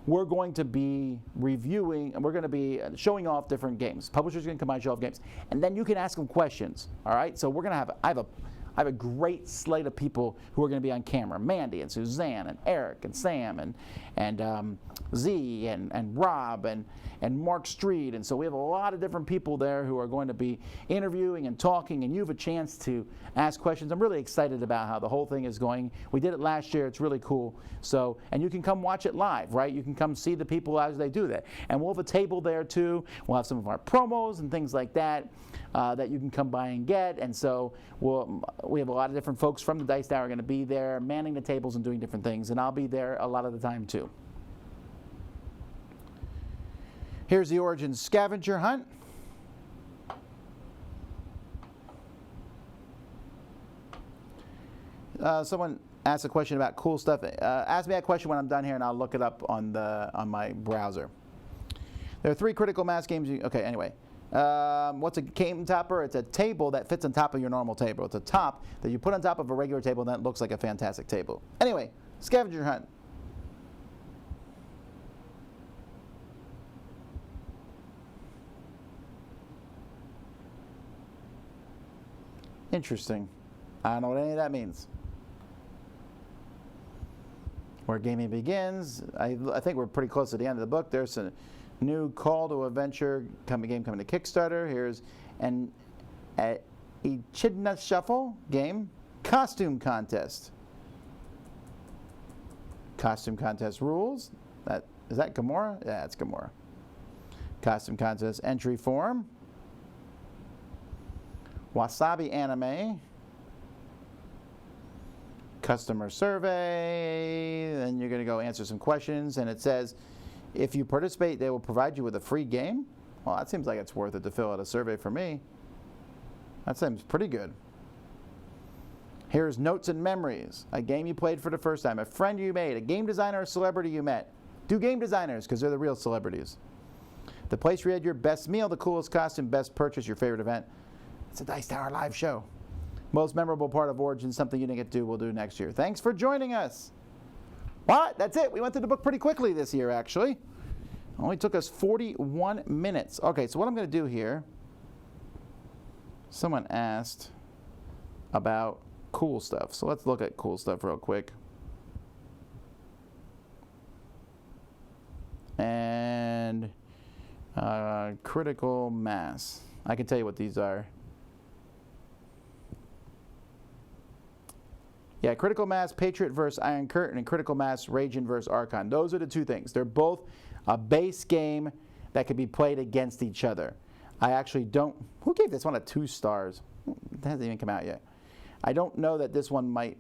We're going to be reviewing, and we're going to be showing off different games. Publishers are going to come by and show off games, and then you can ask them questions. All right. So we're going to have. I have a great slate of people who are going to be on camera: Mandy and Suzanne and Eric and Sam and Z and Rob and Mark Street. And so we have a lot of different people there who are going to be interviewing and talking, and you have a chance to ask questions. I'm really excited about how the whole thing is going. We did it last year. It's really cool. So, and you can come watch it live, right? You can come see the people as they do that. And we'll have a table there too. We'll have some of our promos and things like that that you can come by and get. And so we have a lot of different folks from the Dice Tower going to be there manning the tables and doing different things. And I'll be there a lot of the time too. Here's the Origins scavenger hunt. Someone asked a question about cool stuff. Ask me that question when I'm done here, and I'll look it up on my browser. There are 3 critical mass games. Okay, anyway. What's a game topper? It's a table that fits on top of your normal table. It's a top that you put on top of a regular table, and then it looks like a fantastic table. Anyway, scavenger hunt. Interesting. I don't know what any of that means. Where gaming begins. I think we're pretty close to the end of the book. There's a new call to adventure game coming to Kickstarter. Here's an Echidna Shuffle game. Costume contest. Costume contest rules. Is that Gamora? Yeah, it's Gamora. Costume contest entry form. Wasabi anime. Customer survey. Then you're going to go answer some questions, and it says if you participate, they will provide you with a free game. Well, that seems like it's worth it to fill out a survey for me. That seems pretty good. Here's Notes and Memories, a game you played for the first time, a friend you made, a game designer or celebrity you met. Do game designers, because they're the real celebrities. The place where you had your best meal, the coolest costume, best purchase, your favorite event. It's a Dice Tower live show. Most memorable part of Origins, something you didn't get to do, we'll do next year. Thanks for joining us. What? That's it. We went through the book pretty quickly this year, actually. Only took us 41 minutes. Okay, so what I'm going to do here, someone asked about cool stuff. So let's look at cool stuff real quick. And critical mass. I can tell you what these are. Yeah, critical mass, Patriot versus Iron Curtain, and critical mass, Raging versus Archon. Those are the 2 things. They're both a base game that can be played against each other. I actually don't. Who gave this one a 2 stars? It hasn't even come out yet. I don't know that this one might.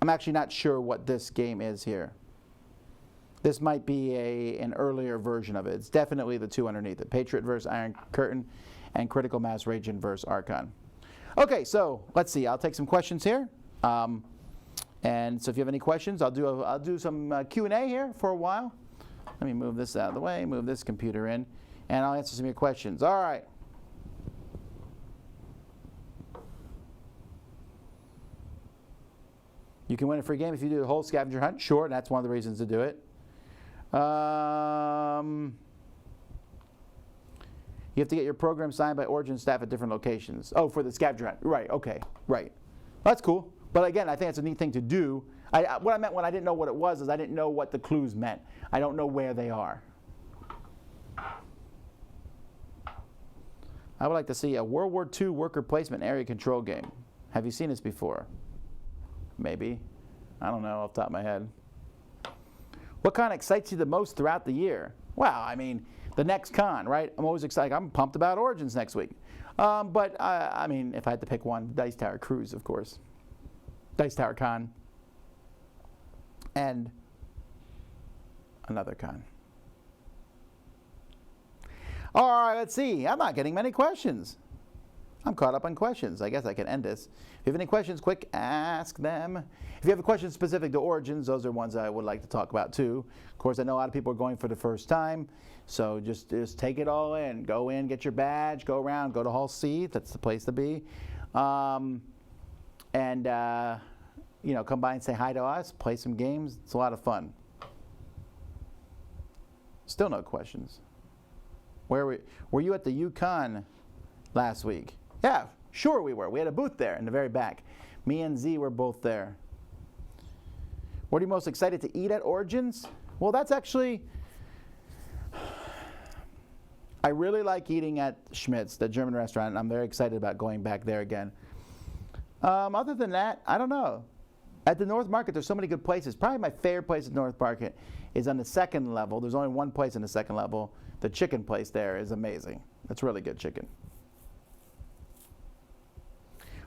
I'm actually not sure what this game is here. This might be an earlier version of it. It's definitely the 2 underneath it. Patriot versus Iron Curtain and critical mass, Raging versus Archon. Okay, so let's see. I'll take some questions here. And so if you have any questions, I'll do some Q&A here for a while. Let me move this out of the way, move this computer in, and I'll answer some of your questions. All right. You can win a free game if you do the whole scavenger hunt. Sure, that's one of the reasons to do it. You have to get your program signed by Origin staff at different locations. Oh, for the scavenger hunt. Right, okay, right. That's cool. But again, I think it's a neat thing to do. What I meant when I didn't know what it was is I didn't know what the clues meant. I don't know where they are. I would like to see a World War II worker placement area control game. Have you seen this before? Maybe. I don't know off the top of my head. What con excites you the most throughout the year? Well, I mean, the next con, right? I'm always excited. I'm pumped about Origins next week. But I mean, if I had to pick one, Dice Tower Cruise, of course. Dice Tower Con. And another con. All right, let's see. I'm not getting many questions. I'm caught up on questions. I guess I can end this. If you have any questions, quick, ask them. If you have a question specific to Origins, those are ones I would like to talk about too. Of course, I know a lot of people are going for the first time, so just take it all in. Go in, get your badge, go around, go to Hall C. That's the place to be. You know, come by and say hi to us, play some games. It's a lot of fun. Still no questions. Were you at the Yukon last week? Yeah, sure we were. We had a booth there in the very back. Me and Z were both there. What are you most excited to eat at Origins? Well, that's actually, I really like eating at Schmidt's, the German restaurant, and I'm very excited about going back there again. Other than that, I don't know. At the North Market, there's so many good places. Probably my favorite place at North Market is on the 2nd level. There's only one place on the 2nd level. The chicken place there is amazing. It's really good chicken.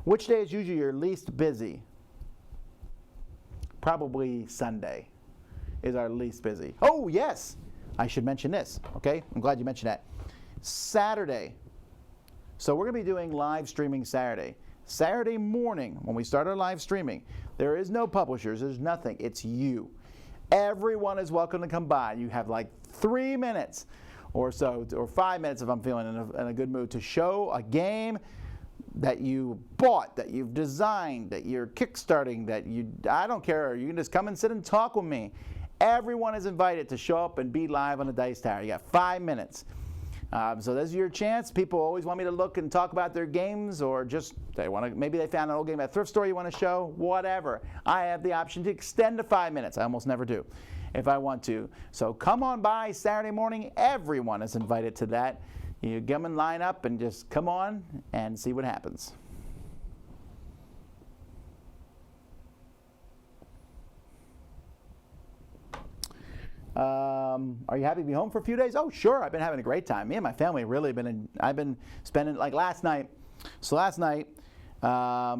Which day is usually your least busy? Probably Sunday is our least busy. Oh, yes. I should mention this, okay? I'm glad you mentioned that. Saturday. So we're going to be doing live streaming Saturday. Saturday morning, when we start our live streaming, there is no publishers. There's nothing. It's you. Everyone is welcome to come by. You have like 3 minutes. or so, or 5 minutes if I'm feeling in a good mood, to show a game that you bought, that you've designed, that you're kickstarting, I don't care, you can just come and sit and talk with me. Everyone is invited to show up and be live on the Dice Tower. You got 5 minutes. So this is your chance. People always want me to look and talk about their games, or just maybe they found an old game at a thrift store you want to show, whatever. I have the option to extend to 5 minutes. I almost never do if I want to. So come on by Saturday morning. Everyone is invited to that. You come and line up and just come on and see what happens. Are you happy to be home for a few days? Oh, sure. I've been having a great time. Me and my family really I've been spending, like last night. So last night, I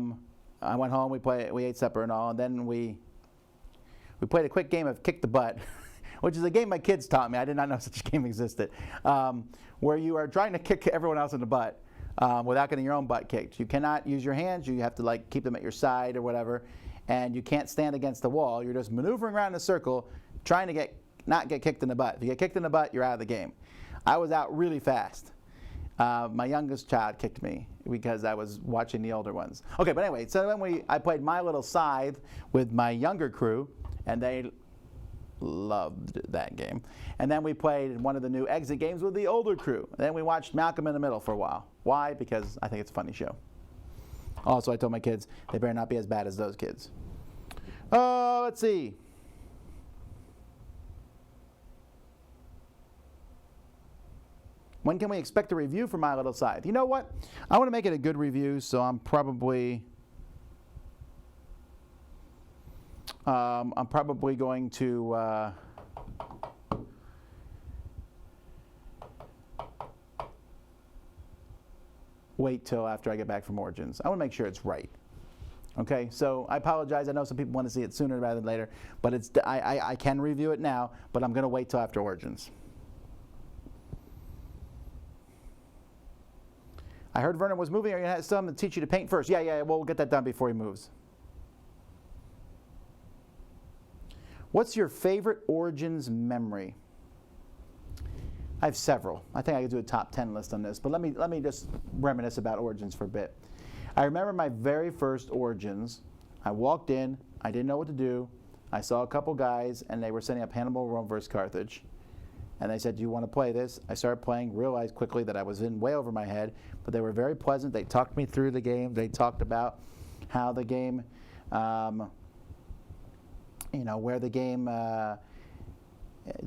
went home, we ate supper and all, and then we played a quick game of Kick the Butt, which is a game my kids taught me. I did not know such a game existed, where you are trying to kick everyone else in the butt without getting your own butt kicked. You cannot use your hands. You have to keep them at your side or whatever, and you can't stand against the wall. You're just maneuvering around in a circle, trying to not get kicked in the butt. If you get kicked in the butt, you're out of the game. I was out really fast. My youngest child kicked me because I was watching the older ones. Okay, but anyway, so then I played My Little Scythe with my younger crew, and they loved that game. And then we played one of the new exit games with the older crew. And then we watched Malcolm in the Middle for a while. Why? Because I think it's a funny show. Also, I told my kids they better not be as bad as those kids. Let's see. When can we expect a review for My Little Scythe? You know what? I want to make it a good review, so I'm probably going to wait till after I get back from Origins. I want to make sure it's right. Okay, so I apologize. I know some people want to see it sooner rather than later, but I can review it now, but I'm going to wait till after Origins. I heard Vernon was moving. Are you going to have someone to teach you to paint first? Yeah, well, we'll get that done before he moves. What's your favorite Origins memory? I have several. I think I could do a top 10 list on this, but let me just reminisce about Origins for a bit. I remember my very first Origins. I walked in. I didn't know what to do. I saw a couple guys, and they were setting up Hannibal Rome vs. Carthage. And they said, do you want to play this? I started playing, realized quickly that I was in way over my head, but they were very pleasant. They talked me through the game. They talked about how the game, where the game, the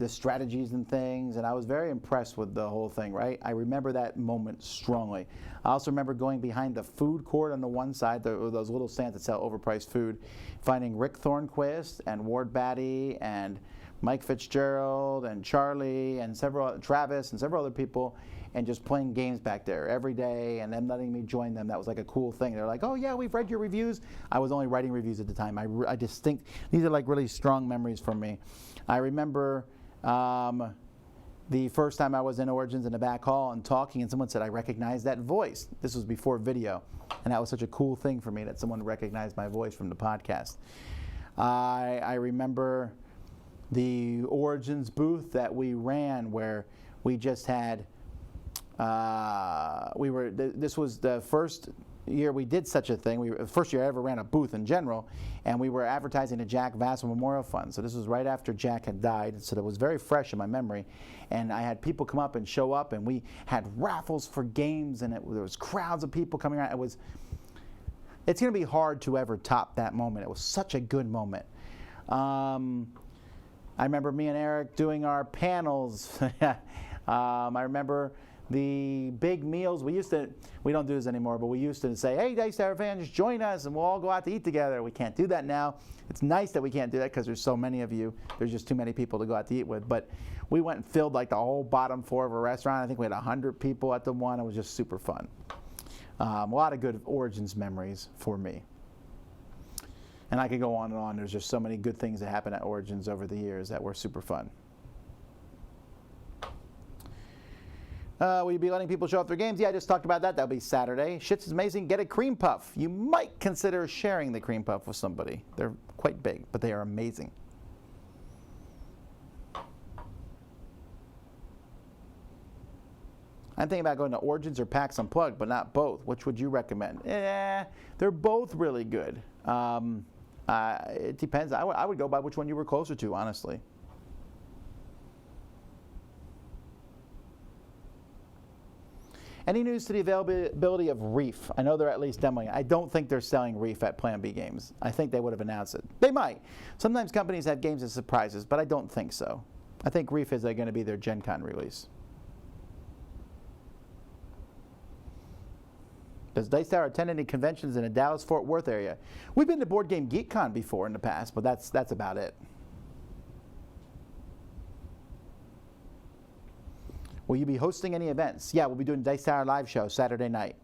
strategies and things, and I was very impressed with the whole thing, right? I remember that moment strongly. I also remember going behind the food court on the one side, those little stands that sell overpriced food, finding Rick Thornquist and Ward Batty and Mike Fitzgerald and Charlie and Travis and several other people, and just playing games back there every day, and them letting me join them. That was like a cool thing. They're like, oh yeah, we've read your reviews. I was only writing reviews at the time. I just think these are like really strong memories for me. I remember the first time I was in Origins in the back hall and talking, and someone said, I recognize that voice. This was before video, and that was such a cool thing for me that someone recognized my voice from the podcast. I remember the Origins booth that we ran, where we just had this was the first year we did such a thing. The first year I ever ran a booth in general, and we were advertising the Jack Vasel Memorial Fund. So this was right after Jack had died, so that was very fresh in my memory. And I had people come up and show up, and we had raffles for games, and there was crowds of people coming around. It's going to be hard to ever top that moment. It was such a good moment. I remember me and Eric doing our panels. I remember the big meals. We don't do this anymore, but we used to say, hey, Dice Tower fans, join us and we'll all go out to eat together. We can't do that now. It's nice that we can't do that because there's so many of you. There's just too many people to go out to eat with. But we went and filled like the whole bottom floor of a restaurant. I think we had 100 people at the one. It was just super fun. A lot of good Origins memories for me. And I could go on and on. There's just so many good things that happened at Origins over the years that were super fun. Will you be letting people show off their games? Yeah, I just talked about that. That'll be Saturday. Shit's amazing. Get a cream puff. You might consider sharing the cream puff with somebody. They're quite big, but they are amazing. I'm thinking about going to Origins or PAX Unplugged, but not both. Which would you recommend? They're both really good. It depends. I would go by which one you were closer to, honestly. Any news to the availability of Reef? I know they're at least demoing it. I don't think they're selling Reef at Plan B Games. I think they would have announced it. They might. Sometimes companies have games as surprises, but I don't think so. I think Reef is going to be their Gen Con release. Does Dice Tower attend any conventions in the Dallas-Fort Worth area? We've been to Board Game Geek Con before in the past, but that's about it. Will you be hosting any events? Yeah, we'll be doing Dice Tower live show Saturday night.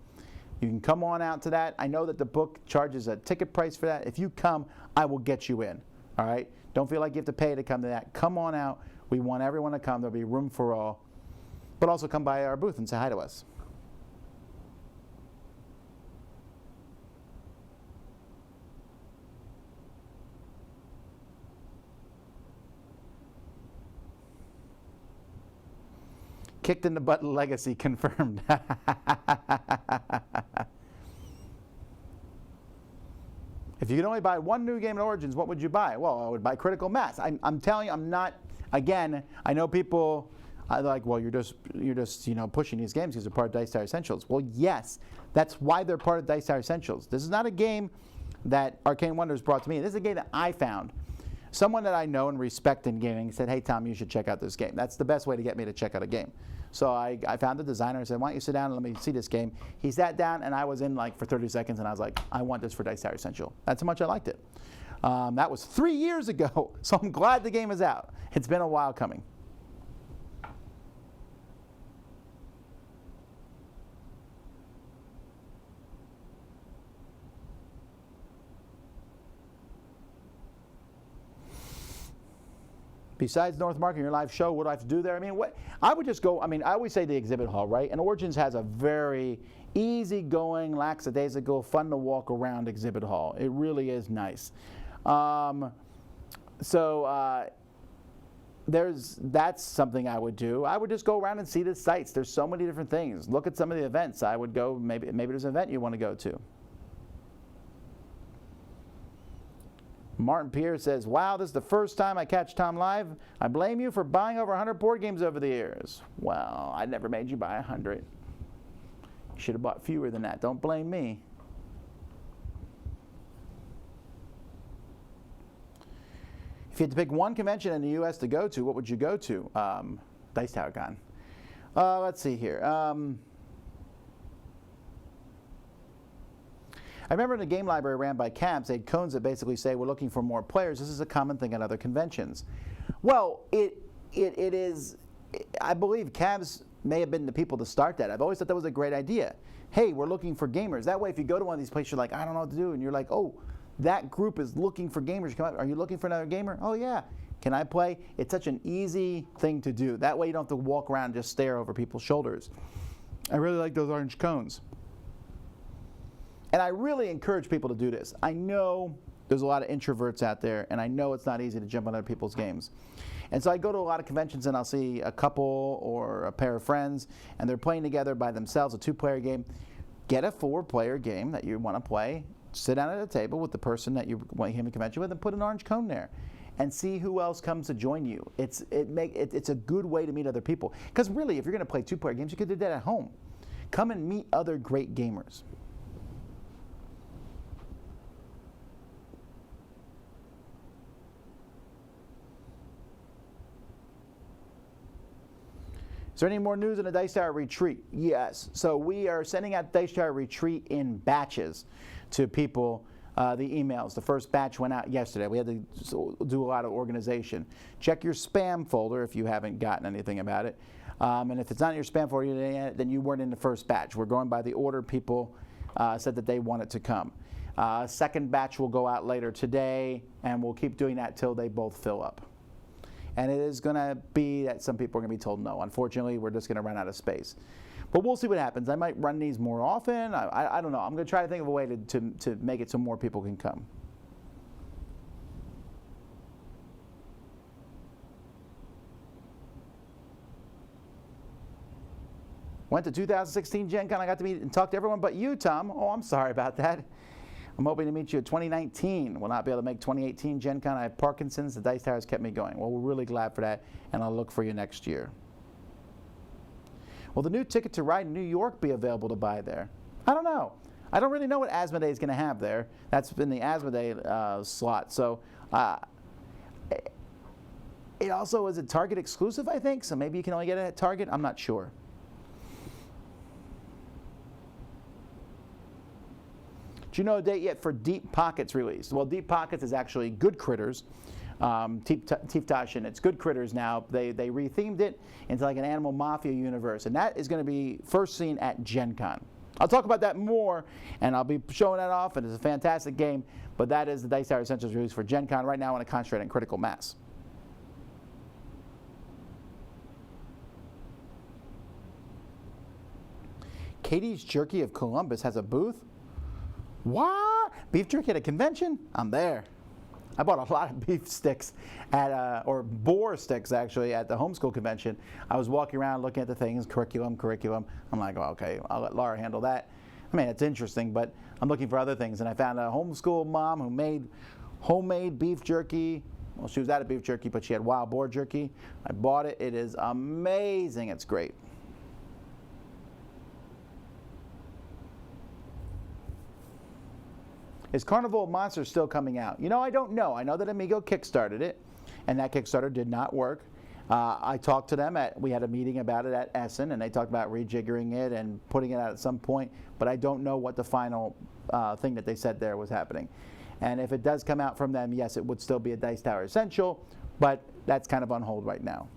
You can come on out to that. I know that the book charges a ticket price for that. If you come, I will get you in. All right? Don't feel like you have to pay to come to that. Come on out. We want everyone to come. There'll be room for all. But also come by our booth and say hi to us. Kicked in the butt legacy confirmed. If you could only buy one new game in Origins, what would you buy? Well, I would buy Critical Mass. I'm telling you, I'm not. Again, I know people are like, well, you're just pushing these games because they're part of Dice Tower Essentials. Well, yes, that's why they're part of Dice Tower Essentials. This is not a game that Arcane Wonders brought to me. This is a game that I found. Someone that I know and respect in gaming said, hey, Tom, you should check out this game. That's the best way to get me to check out a game. So I found the designer and said, why don't you sit down and let me see this game. He sat down, and I was in like for 30 seconds, and I was like, I want this for Dice Tower Essential. That's how much I liked it. That was 3 years ago, so I'm glad the game is out. It's been a while coming. Besides North Market, your live show, what do I have to do there? I mean, what I would just go. I mean, I always say the exhibit hall, right? And Origins has a very easygoing, lackadaisical, fun to walk around exhibit hall. It really is nice. That's something I would do. I would just go around and see the sites. There's so many different things. Look at some of the events. I would go. Maybe there's an event you want to go to. Martin Pierre says, wow, this is the first time I catch Tom live. I blame you for buying over 100 board games over the years. Well, I never made you buy 100. You should have bought fewer than that. Don't blame me. If you had to pick one convention in the U.S. to go to, what would you go to? Dice Tower Con. Let's see here. I remember in a game library ran by Cabs, they had cones that basically say we're looking for more players. This is a common thing at other conventions. Well, it is. I believe Cabs may have been the people to start that. I've always thought that was a great idea. Hey, we're looking for gamers. That way, if you go to one of these places, you're like, I don't know what to do, and you're like, oh, that group is looking for gamers. Come out. Are you looking for another gamer? Oh yeah. Can I play? It's such an easy thing to do. That way, you don't have to walk around and just stare over people's shoulders. I really like those orange cones. And I really encourage people to do this. I know there's a lot of introverts out there, and I know it's not easy to jump on other people's games. And so I go to a lot of conventions, and I'll see a couple or a pair of friends, and they're playing together by themselves, a 2-player game. Get a 4-player game that you want to play, sit down at a table with the person that you want him to convention with, and put an orange cone there. And see who else comes to join you. It's a good way to meet other people. Because really, if you're going to play 2-player games, you could do that at home. Come and meet other great gamers. Is there any more news on the Dice Tower Retreat? Yes. So we are sending out Dice Tower Retreat in batches to people, the emails. The first batch went out yesterday. We had to do a lot of organization. Check your spam folder if you haven't gotten anything about it. And if it's not in your spam folder, then you weren't in the first batch. We're going by the order people said that they wanted to come. Second batch will go out later today, and we'll keep doing that till they both fill up. And it is going to be that some people are going to be told no. Unfortunately, we're just going to run out of space. But we'll see what happens. I might run these more often. I don't know. I'm going to try to think of a way to make it so more people can come. Went to 2016 Gen Con. I got to meet and talk to everyone but you, Tom. Oh, I'm sorry about that. I'm hoping to meet you at 2019. Will not be able to make 2018 Gen Con. I have Parkinson's. The Dice Tower has kept me going. Well, we're really glad for that, and I'll look for you next year. Will the new Ticket to Ride in New York be available to buy there? I don't know. I don't really know what Asmodee is going to have there. That's been the Asmodee slot. So it also is a Target exclusive, I think. So maybe you can only get it at Target. I'm not sure. Do you know a date yet for Deep Pockets release? Well, Deep Pockets is actually Good Critters. Tiftash, and it's Good Critters now. They rethemed it into like an Animal Mafia universe, and that is going to be first seen at Gen Con. I'll talk about that more, and I'll be showing that off, and it's a fantastic game, but that is the Dice Tower Essentials release for Gen Con. Right now I want to concentrate on Critical Mass. Katie's Jerky of Columbus has a booth. What? Beef jerky at a convention? I'm there. I bought a lot of beef sticks at, or boar sticks actually, at the homeschool convention. I was walking around looking at the things, curriculum. I'm like, oh, okay, I'll let Laura handle that. I mean, it's interesting, but I'm looking for other things. And I found a homeschool mom who made homemade beef jerky. Well, she was out of beef jerky, but she had wild boar jerky. I bought it. It is amazing. It's great. Is Carnival of Monsters still coming out? You know, I don't know. I know that Amigo kickstarted it, and that Kickstarter did not work. I talked to them we had a meeting about it at Essen, and they talked about rejiggering it and putting it out at some point, but I don't know what the final thing that they said there was happening. And if it does come out from them, yes, it would still be a Dice Tower Essential, but that's kind of on hold right now.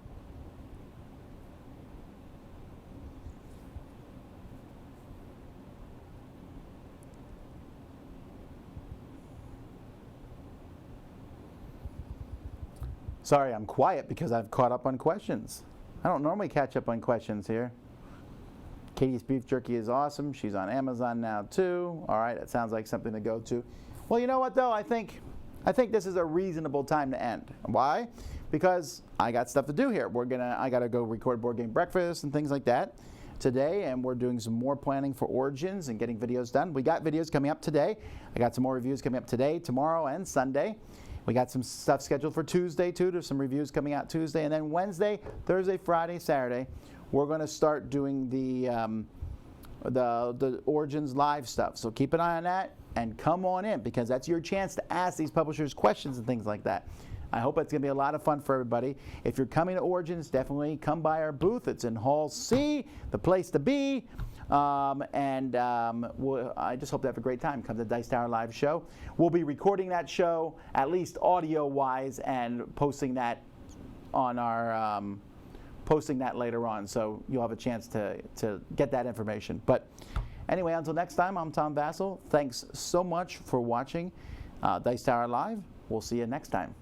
Sorry, I'm quiet because I've caught up on questions. I don't normally catch up on questions here. Katie's Beef Jerky is awesome. She's on Amazon now too. All right, that sounds like something to go to. Well, you know what though? I think this is a reasonable time to end. Why? Because I got stuff to do here. I got to go record Board Game Breakfast and things like that today, and we're doing some more planning for Origins and getting videos done. We got videos coming up today. I got some more reviews coming up today, tomorrow, and Sunday. We got some stuff scheduled for Tuesday, too. There's some reviews coming out Tuesday. And then Wednesday, Thursday, Friday, Saturday, we're going to start doing the Origins live stuff. So keep an eye on that and come on in, because that's your chance to ask these publishers questions and things like that. I hope it's going to be a lot of fun for everybody. If you're coming to Origins, definitely come by our booth. It's in Hall C, the place to be. I just hope to have a great time. Come to the Dice Tower Live show. We'll be recording that show, at least audio-wise, and posting that on our posting that later on. So you'll have a chance to get that information. But anyway, until next time, I'm Tom Vasel. Thanks so much for watching Dice Tower Live. We'll see you next time.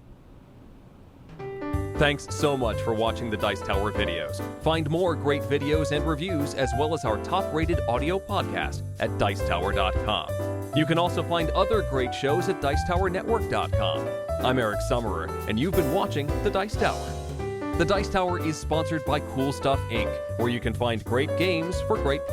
Thanks so much for watching the Dice Tower videos. Find more great videos and reviews, as well as our top-rated audio podcast at Dicetower.com. You can also find other great shows at Dicetowernetwork.com. I'm Eric Summerer, and you've been watching The Dice Tower. The Dice Tower is sponsored by Cool Stuff Inc., where you can find great games for great prices.